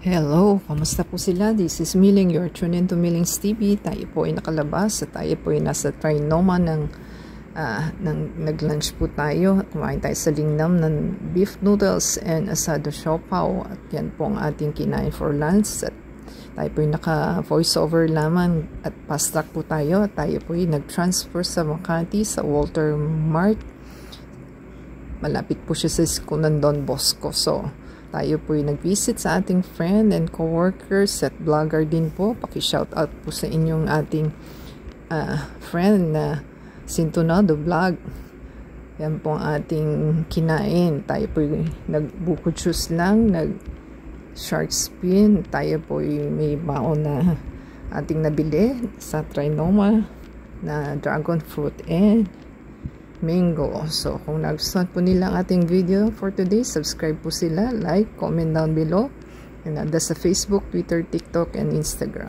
Hello, kamusta po sila? This is Miling, you're tuned into Miling's TV. Tayo po ay nakalabas at tayo po ay nasa Trinoma nag-lunch po tayo. Kumain tayo sa Lingnam ng beef noodles and asado siopaw. At yan po ang ating kinain for lunch. At tayo po ay naka-voiceover lamang at pastak po tayo. At tayo po ay nag-transfer sa Makati sa Walter Mart. Malapit po siya sa school ng Don Bosco. So, tayo po yung nag-visit sa ating friend and co-workers at vlogger din po. Paki-shoutout po sa inyong ating friend na Sintonado Vlog. Yan po ang ating kinain. Tayo po yung nag-buko juice lang, nag-shark spin. Tayo po yung may baon na ating nabili sa Trinoma na dragon fruit and mango. So, kung nagustuhan po nila ang ating video for today, subscribe po sila, like, comment down below, and sa Facebook, Twitter, TikTok, and Instagram.